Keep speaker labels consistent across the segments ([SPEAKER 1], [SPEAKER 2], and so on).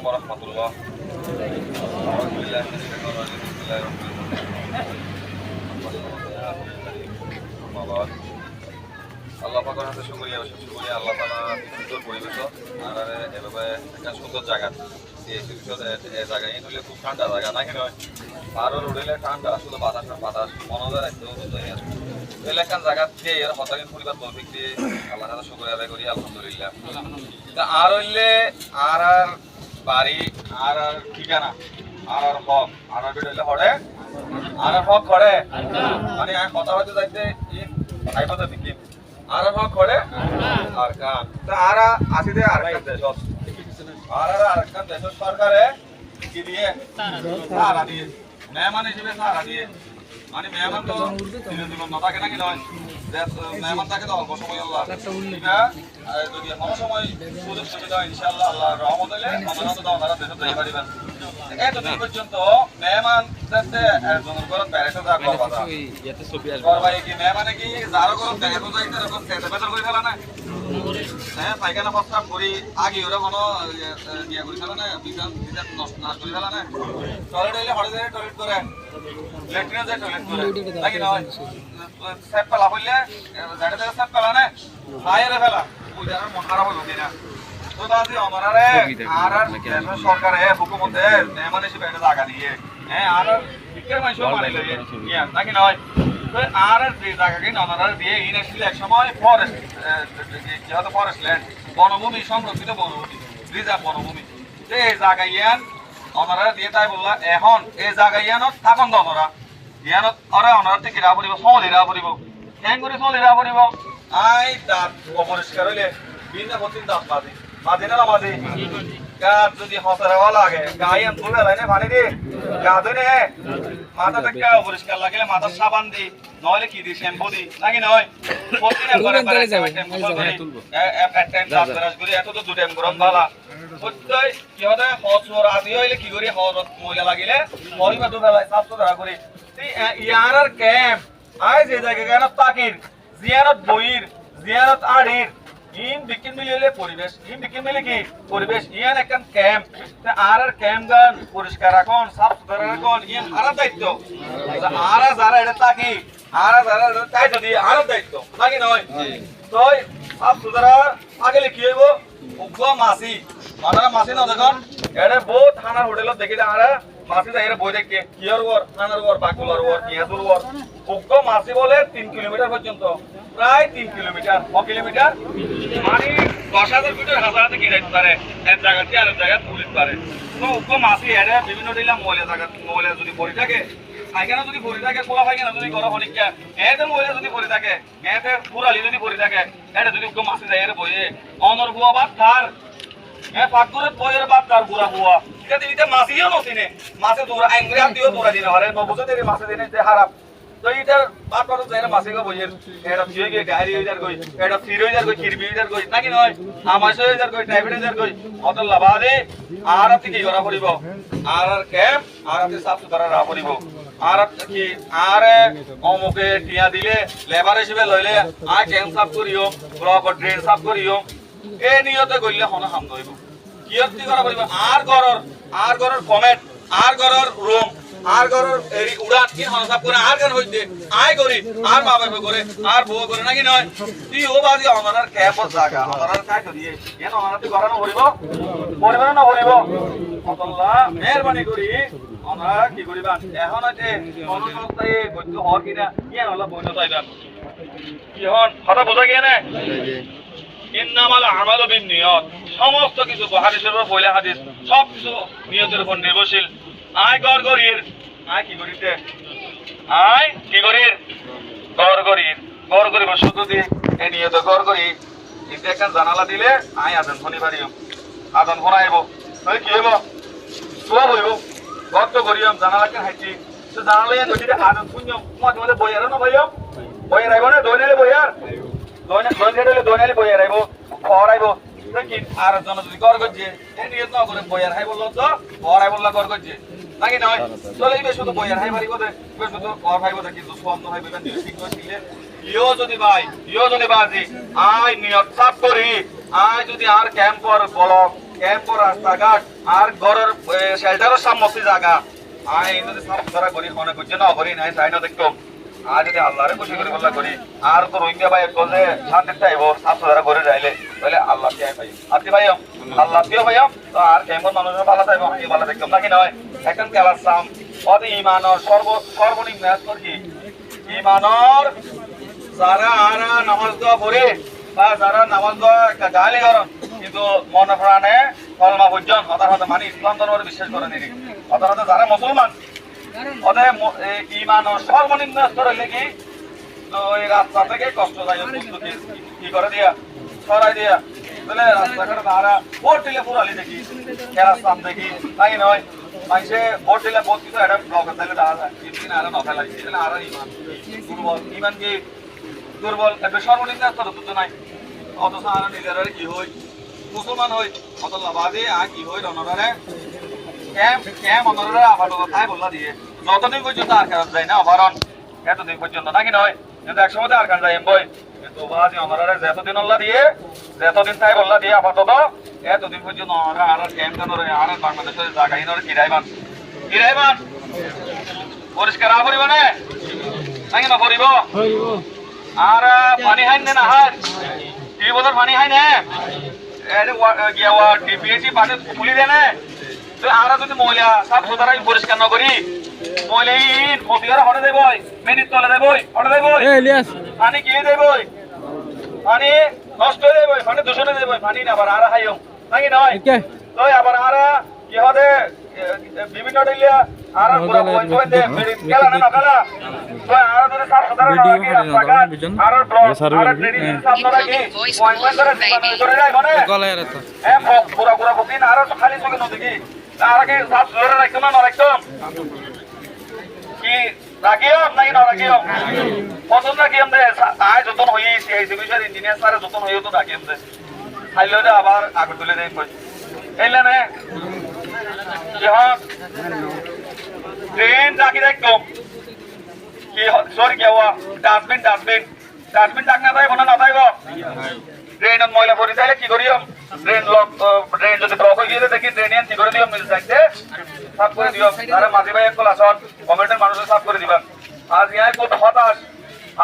[SPEAKER 1] ওয়া রাহমাতুল্লাহ। আল্লাহ পাকের হাতে শুকরিয়া আল্লাহ তাআলা সুন্দর পরিবেশ আর এভাবে একটা সুন্দর জায়গা এই জায়গায় হলে খুব ঠান্ডা জায়গা নাকি নয় আরও রোডেলে ঠান্ডা শুধু বাতাস মনোজার একদম এলাকার জায়গা দিয়ে এর হতাকে পরিবার তৌফিক দিয়ে আল্লাহ তাআলা শুকরিয়া আদায় করি আলহামদুলিল্লাহ। তা আর হইলে আর বাড়ি আর ঠিকানা আর হক আর হইলে হরে আর হক করে মানে কথা হইতে যাইতে এই কথা বিকি আর হক করে আর কান তা আর আসিতে আর দেশ আর কান দেশ সরকারে কি দিয়ে সারা দিয়ে মেহমান হিসেবে সারা দিয়ে মানে মেহমান তো চিরজীবন না থাকে নাকি নয় মেহমান থাকে তো অল্প সময় আল্লাহ যদি কোনো সময় সুযোগ সুবিধা ইনশাআল্লাহ আল্লাহর রহমত হলে আমাদের তো আপনারা দেশে যাই পারিবেন এতদিন পর্যন্ত মেহমান জনের ঘরত বেড়াইতে যা করবাই কি মেহমানে কি যারো ঘরত বেড়াইতে যাইতে এরকম খেতে বেতন করে ফেলা না হ্যাঁ পায়খানা প্রস্তাব করি আগে ওরা কোনো নিয়ে করে ফেলা না বিধান নষ্ট না করে ফেলা না টয়লেট হইলে হরে যায় টয়লেট করে ল্যাট্রিনে যায় টয়লেট করে নাকি নয় সেপ পেলা হইলে জায়গা থেকে সেপ পেলা না বাইরে ফেলা ওই জায়গার মন খারাপ হইব কিনা তো দাদি আমারে আর সরকারে হুকুমতে মেহমান হিসেবে একটা জায়গা দিয়ে হ্যাঁ আর বিকের মানুষ মানে লইয়ে নাকি নয় আর যে জায়গাকে ওনারা দিয়ে ইনএসলি এক সময় ফরেস্ট যেহেতু ফরেস্ট ল্যান্ড বনভূমি সংরক্ষিত বনভূমি রিজার্ভ বনভূমি তো এই জায়গা ইয়ান ওনারা দিয়ে তাই বললা এখন এই জায়গা ইয়ানত থাকুন তো ওনারা ইয়ানত ওনারা থেকে রা পড়িব সলিরা পড়িব হ্যাং করে সলিরা পড়িব আই দাঁত অপরিষ্কার হইলে বিনা প্রতিদিন দাঁত মাঝে না মাঝে গাছ যদি হসারা লাগে গায়ে ধুবে লাইনে পানি দি গা ধুনে মাথা থেকে অপরিষ্কার লাগলে মাথা সাবান দি নইলে কি দি শ্যাম্পু দি নাকি নয় প্রতিদিন একবার এত তো দু টাইম গরম বালা প্রত্যেক কি হয় হসর আদি হইলে কি করি হরত ময়লা লাগিলে মরিবা ধুবে লাই সাফ সুতরা করি ইয়ার ক্যাম্প আই যে জায়গা কেন তাকির জিয়ারত বইর জিয়ারত আড়ির ইন বিকিন মিলে পরিবেশ ইন বিকিন মিলে কি পরিবেশ ইয়ান একখান ক্যাম্প আর ক্যাম্প গান পরিষ্কার রাখুন সাফ সুতরা রাখুন ইয়ান আর দায়িত্ব আর যারা এটা তাকি আর যারা দায়িত্ব দিয়ে আর দায়িত্ব নাকি নয় তো সাফ সুতরা আগেলে কি হইব উগ্র মাছি মাদারা মাছি না দেখুন এটা বহু থানার হোটেলত দেখিলে আর মাছি যাই বই দেখে কিয়র ওর থানার ওর বাকুলার ওর কিয়াজুর ওর উগ্র মাছি বলে 3 কিলোমিটার পর্যন্ত প্রায় 3 কিলোমিটার 1 কিলোমিটার মানে 10,000 মিটার হাজারাতে কি যাইতে পারে এক জায়গা থেকে আরেক জায়গায় পুলিশ পারে তো উগ্র মাছি এরা বিভিন্ন দিলা ময়লা যদি পড়ে থাকে পায়খানা যদি পড়ে থাকে কোলা পায়খানা যদি করো অনেকটা এতে ময়লা যদি পড়ে থাকে এতে পুরালি যদি পড়ে থাকে এটা যদি উগ্র মাছি যায় এর বইয়ে অনর বুয়া বাদ তার পাকঘরে বইয়ের বাদ তার বুড়া বুয়া এটা মাছিও নছিনে মাছে দৌড়া আঙ্গুরি হাত দিও দৌড়া দিনে পারে বুঝতে দেরি মাছে দিনে যে খারাপ তো এটার বাদ পাতো যায় না মাছে গো বইয়ের এটা ফিরে গিয়ে ডায়রি হয়ে যার কই এটা ফিরে হয়ে যার কই কিরবি হয়ে যার কই নাকি নয় আমাশ হয়ে যার কই টাইফয়েড হয়ে যার কই অত লাভাদে আর আপনি কি করা পড়িব আর ক্যাম্প আর আপনি সাফ সুতরা রা পড়িব আর কি আর অমুকে টিয়া দিলে লেবার হিসেবে লইলে আর ক্যাম্প সাফ করিও ব্লক ড্রেন সাফ করিও এই নিয়তে গইলে হন হাম নইব কিয়তি করা পড়িব আর গরর কমেন্ট আর গরর রুম আর গরর এরি উড়ান কি হন সাফ করে আর গান হইতে আই করি আর মা বাবা করে আর বউ করে নাকি নয় তুই ও বাজি আমাদের ক্যাম্পস জায়গা আমাদের কাজ দিয়ে এন আমাদের গরানো পড়িব না পড়িব আল্লাহ মেহেরবানি করি আমরা কি করিবা এখন আছে অনুসন্ধানে গদ্য হওয়ার কিনা ইয়ান আল্লাহ বইন চাইবা কি হন কথা বোঝা গিয়ে না ইন্নামাল আমালু বিন্নিয়াত সমস্ত কিছু হাদিসের উপর বইলা হাদিস সব কিছু নিয়তের উপর নির্ভরশীল আয় গরগরির আয় কি করিতে আয় কি করির গরগরি শুদ্ধ দিয়ে এই নিয়ত গরগরি কিন্তু একটা জানালা দিলে আয় আদান ফোনি পারিও আদান ফোনাইব তাহলে কি হইব সব হইব গর্ত করিয়াম জানালাকে হাইছি তো জানালে যদি আদান শুনিও মাঝে মাঝে বইয়ারও না ভাইও বইয়ার আইব না দইনালে বইয়ার দইনালে বইয়ার আইব খর আইব কি আর জন যদি গর গজে এই নিয়ত না করে বইয়ার হাই বললো তো খর আই বললা গর গজে নাকি নয় চলে ইবে শুধু বইয়ার হাই মারিব দে ইবে শুধু খর হাইব দে কিন্তু সব হাইব না ঠিক কইলে ইও যদি বাজি আই নিয়ত সাফ করি আই যদি আর ক্যাম্পর ব্লক ক্যাম্প রাস্তাঘাট আর ঘরের শেল্টারের সামনে জায়গা আই যদি সাফ সুতরা করি মনে করছে না করি নাই চাই না দেখতো আর যদি আল্লাহরে খুশি করে বললা করি আর তো রোহিঙ্গা ভাই বললে শান্তি চাইবো সাফ সুতরা করে যাইলে তাহলে আল্লাহ কে ভাই আপনি ভাই আল্লাহ দিও ভাই তো আর কেমন মানুষের ভালো চাইবো আমি ভালো দেখতাম নাকি নয় এখন কেলার সাম অত ইমানর সর্বনিম্ন কি ইমানর যারা আরা নামাজ দোয়া পড়ে বা যারা নামাজ দোয়া একটা গালি করেন কিন্তু মনে প্রাণে কলমা পর্যন্ত হতাহত মানে ইসলাম ধর্মের বিশ্বাস করে নিবি হতাহত যারা মুসলমান ওদের ইমান ও সর্বনিম্ন স্তর হইলে কি তো ওই রাস্তা থেকে কষ্টদায়ক বস্তু কি করে দিয়া সরাই দিয়া তাহলে রাস্তাঘাটে তারা ভোট দিলে পুরালি দেখি কেরাস্তাম দেখি তাই নয় মানুষে ভোট দিলে বহুত কিছু একটা ব্লকের তাহলে দেখা যায় কিন্তু আরো নফেল লাগছে আরো ইমান দুর্বল ইমান কি দুর্বল একটা সর্বনিম্ন স্তর তো নাই অথচ আর নিজেরা কি হই মুসলমান হই অত লাভাদে আর কি হই রনরারে ক্যাম অনরারে আপাতত তাই বললা দিয়ে যতদিন পর্যন্ত আর কাজ যায় না অভারণ এতদিন পর্যন্ত নাকি নয় কিন্তু একসময় আর কাজ যায় বই কিন্তু বাজি অনরারে যতদিন আল্লাহ দিয়ে যতদিন তাই বললা দিয়ে আপাতত এতদিন পর্যন্ত আর ক্যাম্প ধরে আর বাংলাদেশের জায়গায় ধরে কিরাইবান পরিষ্কার করিব না নাকি না করিব আর পানি হাইন না হার টিউবওয়েলের পানি হাইন ডিপিএসি পানি খুলি দেয় না তো আমরা যদি মহিলা সাফ সুতরাং পরিষ্কার না করি মহিলা ক্ষতিকার হটে দেব মিনিট তলে দেব হটে দেব পানি কি দেব পানি নষ্ট হয়ে দেব পানি দূষণে দেব পানি না আবার আর হাইও নাকি নয় তো আবার আর কি হবে বিভিন্ন ডিলিয়া আর পুরো পয়েন্ট দে গেলা না নকালা তো আর যদি সাফ সুতরাং না রাখি রাস্তাঘাট আর ব্লক আর ট্রেনিং সাফ না রাখি পয়েন্ট ধরে যায় মানে গলায় রাখো পুরো বুকিং আর খালি চোখে নদী আর আগে সাফ সুতরাং রাখতাম না রাখতাম কি রাখিও নাকি না রাখিও পছন্দ রাখি আমরা আয় যতন হইছি এই সিভিল ইঞ্জিনিয়ার স্যার যতন হইও তো রাখি আমরা খাইলে আবার আগে তুলে দেই কই এলে না ট্রেন রাখি দেখতাম কি সরি কি হওয়া ডাস্টবিন ডাকনা যাইব না যাইব ড্রেন ময়লা ভরি যাইলে কি করিও ড্রেন যদি ব্লক হয়ে গিয়ে দেখি ড্রেনিয়ান কি করে দিও মিল যাইতে সাফ করে দিও তারা মাঝি ভাই একল আসন কমিটির মানুষের সাফ করে দিবেন আজ ইয়ায় খুব হতাশ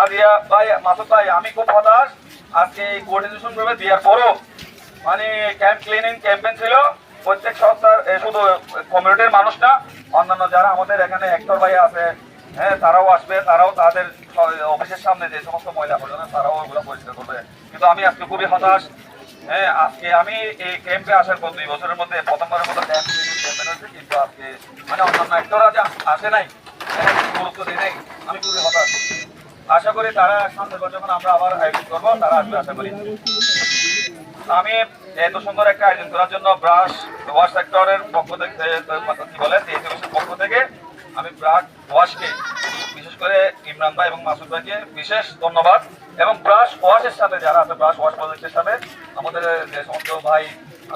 [SPEAKER 1] আজ ইয়া ভাই মাসুদ ভাই আমি খুব হতাশ আজকে এই কোঅর্ডিনেশন ভাবে দেওয়ার পরও মানে ক্যাম্প ক্লিনিং ক্যাম্পেইন ছিল প্রত্যেক সপ্তাহ শুধু কমিউনিটির মানুষ না অন্যান্য যারা আমাদের এখানে অ্যাক্টর ভাই আছে হ্যাঁ তারাও আসবে তারাও তাদের অফিসের সামনে যে সমস্ত ময়লা আবর্জনা তারাও ওগুলো পরিষ্কার করবে কিন্তু আমি আজকে খুবই হতাশ হ্যাঁ আজকে আমি এই ক্যাম্পে আসার পর 2 বছরের মধ্যে প্রথমবারের মতো ক্যাম্প হয়েছে কিন্তু আজকে মানে অন্যান্য অ্যাক্টররা যে আসে নাই গুরুত্ব দিয়ে নেই আমি খুবই হতাশ আশা করি তারা সামনের বছর যখন আমরা আবার আয়োজন করবো তারা আসবে আশা করি আমি এত সুন্দর একটা আয়োজন করার জন্য ব্রাশ ওয়াশ সেক্টরের পক্ষ থেকে কি বলে পক্ষ থেকে আমি ব্রাশ ওয়াশকে বিশেষ করে ইমরান ভাই এবং মাসুদ ভাইকে বিশেষ ধন্যবাদ এবং ব্রাশ ওয়াশের সাথে যারা আছে ব্রাশ ওয়াশ প্রজেক্টের সাথে আমাদের যে সমস্ত ভাই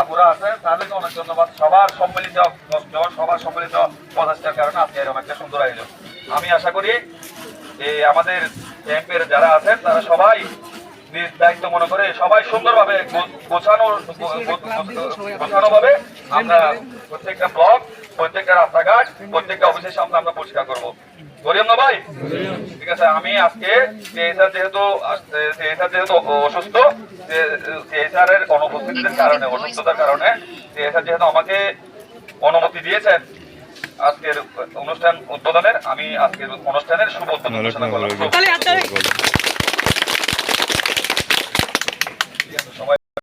[SPEAKER 1] আপুরা আছে তাদেরকে অনেক ধন্যবাদ সবার সম্মিলিত কষ্ট সবার সম্মিলিত প্রচেষ্টার কারণে আজকে এরকম একটা সুন্দর আয়োজন আমি আশা করি আমাদের ক্যাম্পের যারা আছেন তারা সবাই নিজ দায়িত্ব মনে করে সবাই সুন্দরভাবে গোছানো ভাবে আমরা প্রত্যেকটা ব্লক প্রত্যেকটা রাস্তাঘাট প্রত্যেকটা অফিসের সামনে আমরা পরিষ্কার করবো করিম না ভাই ঠিক আছে আমি আজকে যেহেতু অসুস্থ এর অনুপস্থিতির কারণে অসুস্থতার কারণে যেহেতু আমাকে অনুমতি দিয়েছেন আজকের অনুষ্ঠান উদ্বোধনের আমি আজকের অনুষ্ঠানের শুভ উদ্বোধন ঘোষণা করলাম